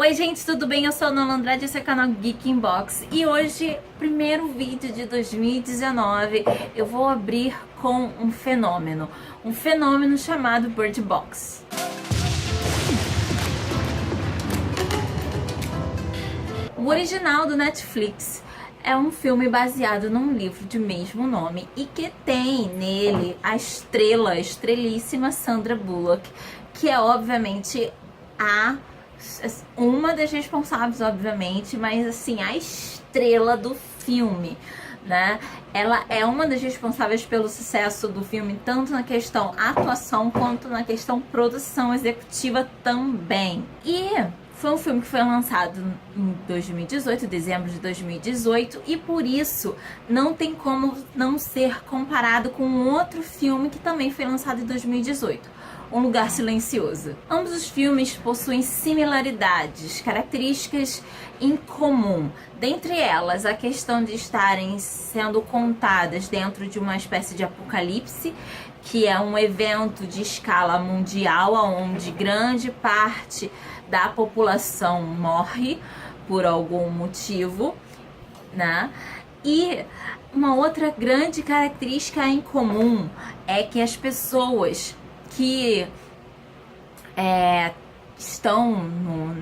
Oi gente, tudo bem? Eu sou a Ana Andrade, esse é o canal Geek Inbox e hoje, primeiro vídeo de 2019, eu vou abrir com um fenômeno chamado Bird Box. O original do Netflix é um filme baseado num livro de mesmo nome e que tem nele a estrelíssima Sandra Bullock, que é obviamente uma das responsáveis, obviamente, mas assim, a estrela do filme, né? Ela é uma das responsáveis pelo sucesso do filme, tanto na questão atuação quanto na questão produção executiva também. E foi um filme que foi lançado em 2018, dezembro de 2018, e por isso não tem como não ser comparado com um outro filme que também foi lançado em 2018. Um Lugar Silencioso. Ambos os filmes possuem similaridades, características em comum. Dentre elas, a questão de estarem sendo contadas dentro de uma espécie de apocalipse, que é um evento de escala mundial, onde grande parte da população morre por algum motivo, né? E uma outra grande característica em comum é que as pessoas que estão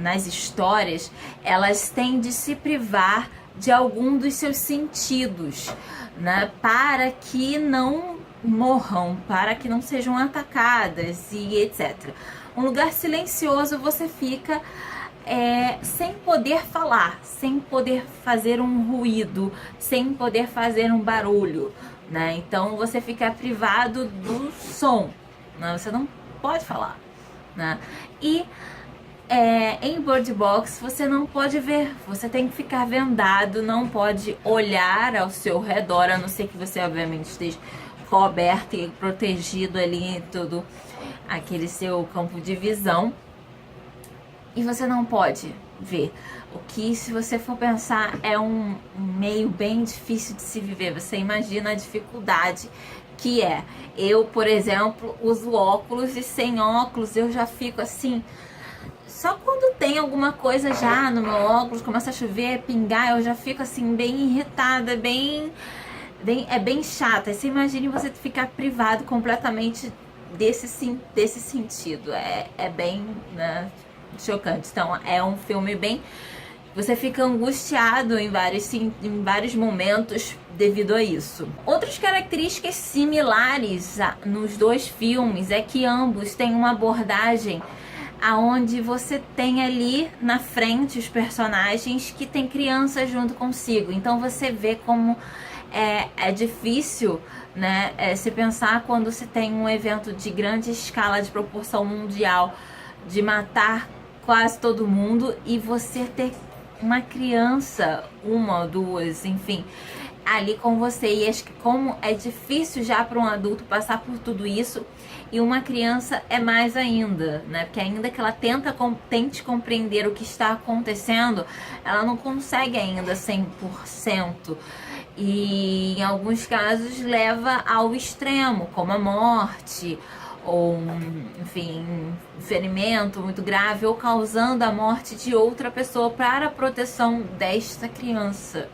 nas histórias, elas têm de se privar de algum dos seus sentidos, né, para que não morram, para que não sejam atacadas e etc. Um lugar silencioso, você fica sem poder falar, sem poder fazer um ruído, sem poder fazer um barulho, né? Então você fica privado do som. Você não pode falar, né? E em Bird Box você não pode ver, você tem que ficar vendado, não pode olhar ao seu redor, a não ser que você obviamente esteja coberto e protegido ali em todo aquele seu campo de visão. E você não pode ver. O que, se você for pensar, é um meio bem difícil de se viver. Você imagina a dificuldade que é. Eu, por exemplo, uso óculos e sem óculos eu já fico assim. Só quando tem alguma coisa já no meu óculos, começa a chover, pingar, eu já fico assim bem irritada, bem chata. Você imagine você ficar privado completamente desse sentido. É bem, né, chocante. Então é um filme bem... Você fica angustiado em vários momentos devido a isso. Outras características similares nos dois filmes é que ambos têm uma abordagem aonde você tem ali na frente os personagens que tem crianças junto consigo. Então você vê como é difícil, né, se pensar quando se tem um evento de grande escala, de proporção mundial, de matar quase todo mundo e você ter uma criança, uma ou duas, enfim, ali com você. E acho que como é difícil já para um adulto passar por tudo isso, e uma criança é mais ainda, né? Porque ainda que ela tente compreender o que está acontecendo, ela não consegue ainda 100%. E em alguns casos leva ao extremo, como a morte, ou enfim, ferimento muito grave, ou causando a morte de outra pessoa para a proteção desta criança.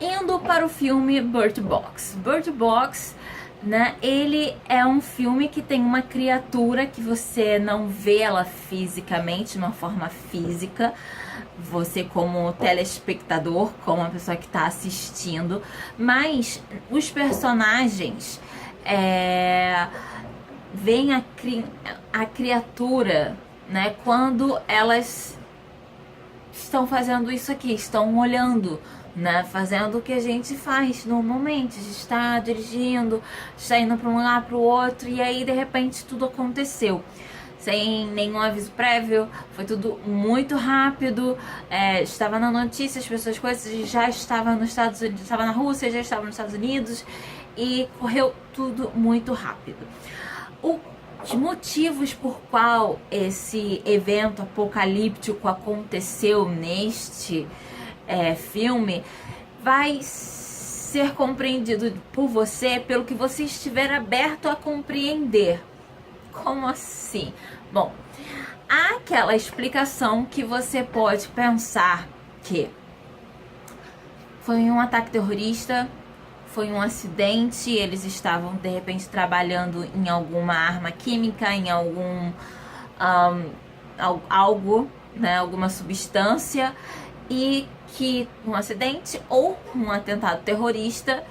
Indo para o filme Bird Box. Bird Box, né, ele é um filme que tem uma criatura que você não vê ela fisicamente, de uma forma física, você como telespectador, como a pessoa que está assistindo, mas os personagens vem a criatura, né, quando elas estão fazendo isso aqui, estão olhando, né, fazendo o que a gente faz normalmente, a gente está dirigindo, está indo para um lugar, para o outro, e aí de repente tudo aconteceu sem nenhum aviso prévio, foi tudo muito rápido, estava na notícia, as pessoas, coisas, já estava nos Estados Unidos, estava na Rússia, já estava nos Estados Unidos, e correu tudo muito rápido. Os motivos por qual esse evento apocalíptico aconteceu neste filme vai ser compreendido por você pelo que você estiver aberto a compreender. Como assim? Bom, Há aquela explicação que você pode pensar que foi um ataque terrorista, foi um acidente, eles estavam de repente trabalhando em alguma arma química, em algo, né, alguma substância, e que um acidente ou um atentado terrorista,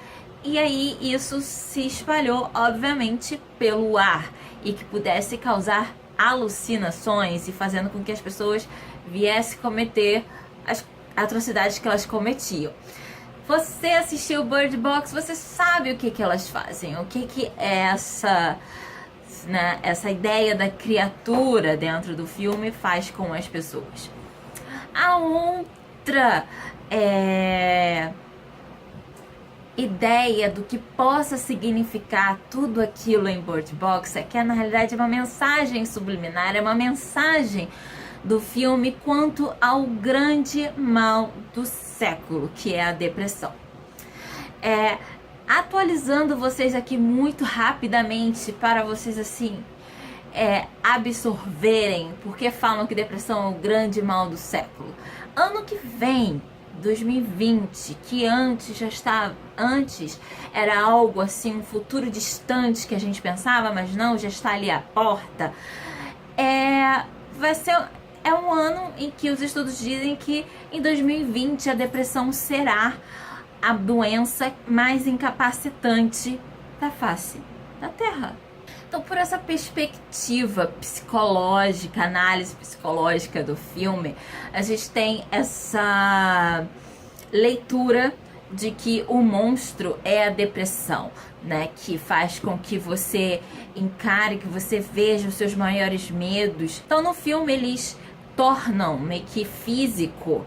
e aí isso se espalhou obviamente pelo ar e que pudesse causar alucinações e fazendo com que as pessoas viessem cometer as atrocidades que elas cometiam. Você assistiu Bird Box, você sabe o que elas fazem, o que é essa, né, essa ideia da criatura dentro do filme faz com as pessoas. A outra ideia do que possa significar tudo aquilo em Bird Box é que na realidade é uma mensagem subliminar, é uma mensagem do filme quanto ao grande mal do século, que é a depressão. Atualizando vocês aqui muito rapidamente para vocês assim absorverem porque falam que depressão é o grande mal do século. Ano que vem, 2020, que antes era algo assim, um futuro distante que a gente pensava, mas não, já está ali à porta. Vai ser um ano em que os estudos dizem que em 2020 a depressão será a doença mais incapacitante da face da Terra. Então, por essa perspectiva psicológica, análise psicológica do filme, a gente tem essa leitura de que o monstro é a depressão, né? Que faz com que você encare, que você veja os seus maiores medos. Então, no filme, eles tornam meio que físico,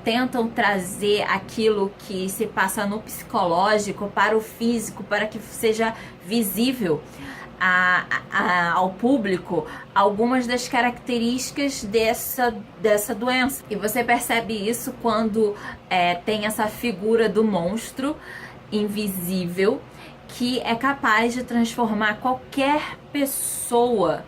tentam trazer aquilo que se passa no psicológico para o físico, para que seja visível ao público algumas das características dessa doença. E você percebe isso quando tem essa figura do monstro invisível que é capaz de transformar qualquer pessoa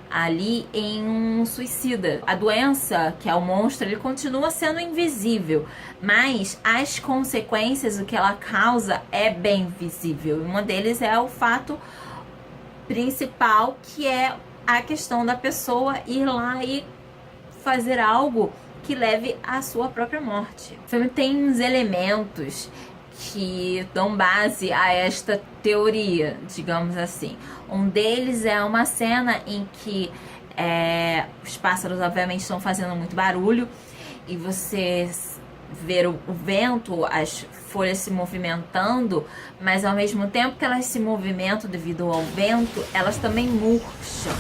ali em um suicida. A doença, que é o monstro, ele continua sendo invisível, mas as consequências, o que ela causa é bem visível. Uma deles é o fato principal, que é a questão da pessoa ir lá e fazer algo que leve à sua própria morte. O filme tem uns elementos que dão base a esta teoria, digamos assim. Um deles é uma cena em que os pássaros obviamente estão fazendo muito barulho e você vê o vento, as folhas se movimentando, mas ao mesmo tempo que elas se movimentam devido ao vento, elas também murcham,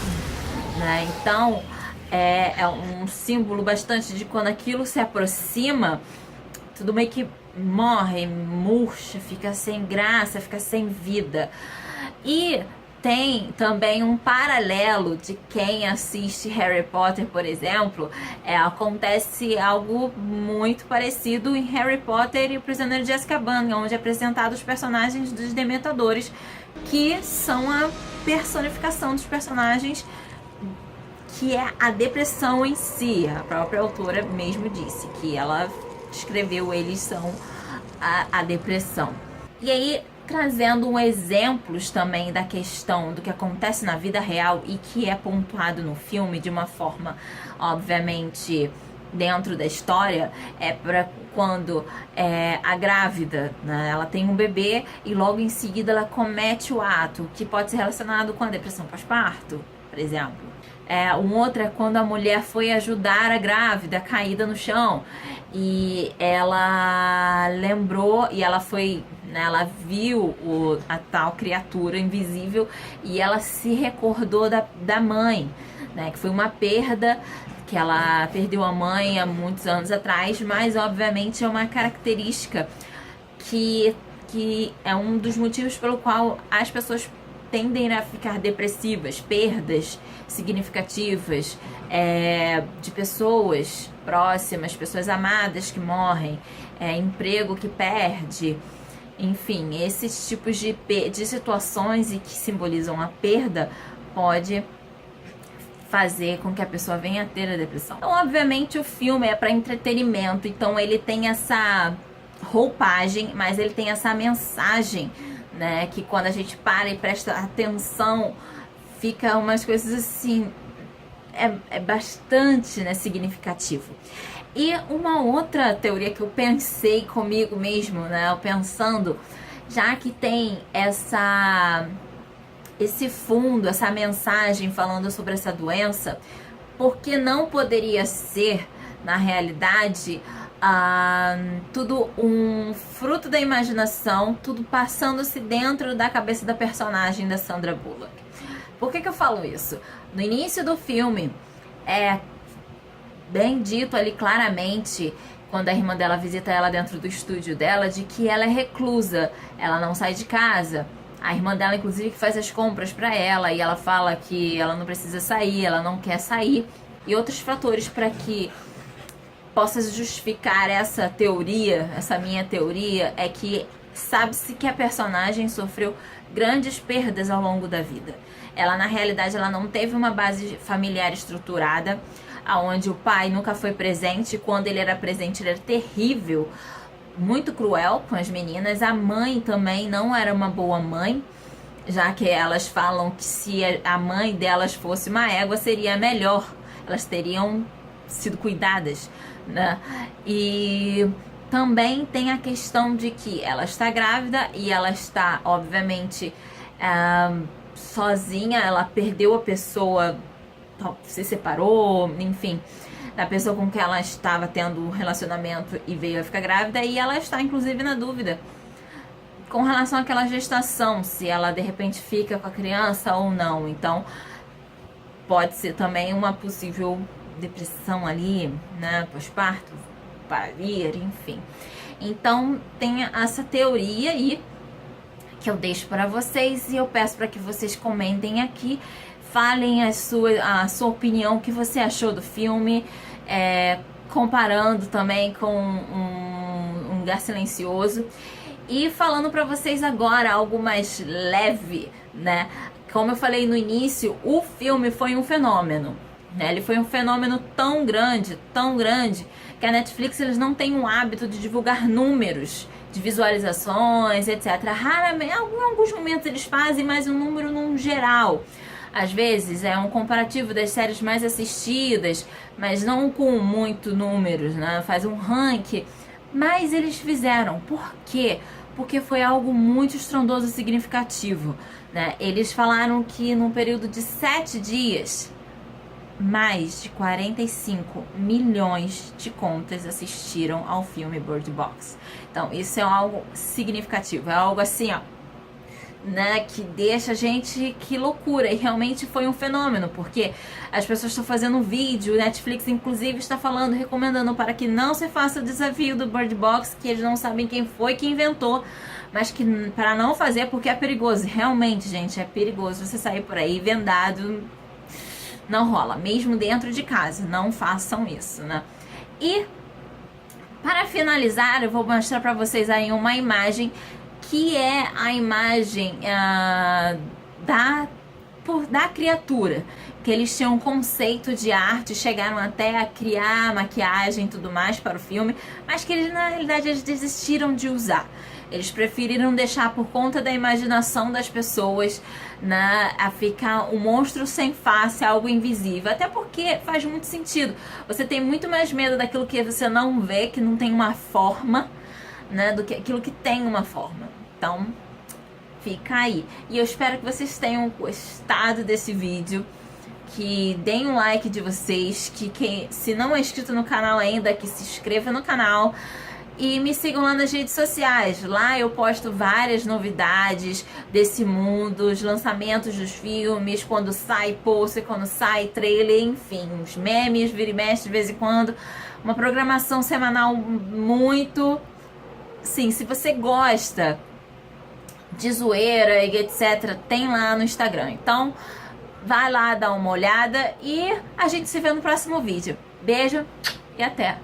né? Então é um símbolo bastante de quando aquilo se aproxima, tudo meio que morre, murcha, fica sem graça, fica sem vida. E tem também um paralelo de quem assiste Harry Potter, por exemplo. Acontece algo muito parecido em Harry Potter e o Prisioneiro de Azkaban, onde é apresentado os personagens dos Dementadores, que são a personificação dos personagens, que é a depressão em si. A própria autora mesmo disse que ela escreveu, eles são a depressão. E aí, trazendo exemplos também da questão do que acontece na vida real e que é pontuado no filme de uma forma, obviamente, dentro da história, para quando a grávida, né, ela tem um bebê e logo em seguida ela comete o ato, que pode ser relacionado com a depressão pós-parto, por exemplo. Um outro é quando a mulher foi ajudar a grávida caída no chão e ela lembrou e ela foi, né, ela viu a tal criatura invisível e ela se recordou da mãe, né, que foi uma perda, que ela perdeu a mãe há muitos anos atrás, mas obviamente é uma característica que é um dos motivos pelo qual as pessoas tendem a ficar depressivas, perdas significativas de pessoas próximas, pessoas amadas que morrem, emprego que perde, enfim, esses tipos de situações e que simbolizam a perda pode fazer com que a pessoa venha a ter a depressão. Então, obviamente, o filme é para entretenimento, então ele tem essa roupagem, mas ele tem essa mensagem, né, que quando a gente para e presta atenção, fica umas coisas assim, é bastante, né, significativo. E uma outra teoria que eu pensei comigo mesmo, né, eu pensando, já que tem esse fundo, essa mensagem falando sobre essa doença, porque não poderia ser, na realidade, tudo um fruto da imaginação, tudo passando-se dentro da cabeça da personagem da Sandra Bullock. Por que eu falo isso? No início do filme, é bem dito ali claramente, quando a irmã dela visita ela dentro do estúdio dela, de que ela é reclusa, ela não sai de casa. A irmã dela, inclusive, que faz as compras pra ela, e ela fala que ela não precisa sair, ela não quer sair. E outros fatores para que possa justificar essa teoria, essa minha teoria, é que sabe-se que a personagem sofreu grandes perdas ao longo da vida. Ela, na realidade, ela não teve uma base familiar estruturada, onde o pai nunca foi presente. Quando ele era presente, ele era terrível, muito cruel com as meninas. A mãe também não era uma boa mãe, já que elas falam que se a mãe delas fosse uma égua, seria melhor, elas teriam sido cuidadas, né? E também tem a questão de que ela está grávida e ela está, obviamente, sozinha. Ela perdeu a pessoa, se separou, enfim, da pessoa com quem ela estava tendo um relacionamento e veio a ficar grávida. E ela está, inclusive, na dúvida com relação àquela gestação, se ela de repente fica com a criança ou não. Então pode ser também uma possível depressão ali, né, pós-parto, parir, enfim. Então tem essa teoria aí que eu deixo para vocês, e eu peço para que vocês comentem aqui, falem a sua opinião, o que você achou do filme, comparando também com um Lugar Silencioso. E falando para vocês agora algo mais leve, né? Como eu falei no início, o filme foi um fenômeno, né? Ele foi um fenômeno tão grande, que a Netflix, eles não têm um hábito de divulgar números de visualizações, etc. Raramente, em alguns momentos eles fazem, mas um número num geral. Às vezes é um comparativo das séries mais assistidas, mas não com muito números, né? Faz um ranking. Mas eles fizeram. Por quê? Porque foi algo muito estrondoso e significativo, né? Eles falaram que num período de 7 dias, mais de 45 milhões de contas assistiram ao filme Bird Box. Então isso é algo significativo, é algo assim, ó, né, que deixa a gente, que loucura. E realmente foi um fenômeno, porque as pessoas estão fazendo vídeo, Netflix inclusive está falando, recomendando para que não se faça o desafio do Bird Box, que eles não sabem quem foi que inventou, mas que para não fazer, porque é perigoso. Realmente, gente, é perigoso você sair por aí vendado, não rola, mesmo dentro de casa, não façam isso, né? E para finalizar, eu vou mostrar para vocês aí uma imagem, que é a imagem da criatura, que eles tinham um conceito de arte, chegaram até a criar maquiagem e tudo mais para o filme, mas que eles, na realidade, eles desistiram de usar. Eles preferiram deixar por conta da imaginação das pessoas, né, a ficar um monstro sem face, algo invisível. Até porque faz muito sentido. Você tem muito mais medo daquilo que você não vê, que não tem uma forma, né, do que aquilo que tem uma forma. Então, fica aí. E eu espero que vocês tenham gostado desse vídeo, que deem um like de vocês, que se não é inscrito no canal ainda, que se inscreva no canal. E me sigam lá nas redes sociais. Lá eu posto várias novidades desse mundo, os lançamentos dos filmes, quando sai pôster, quando sai trailer, enfim, os memes, vira e mexe de vez em quando. Uma programação semanal muito... Sim, se você gosta de zoeira e etc, tem lá no Instagram. Então, vai lá dar uma olhada e a gente se vê no próximo vídeo. Beijo e até!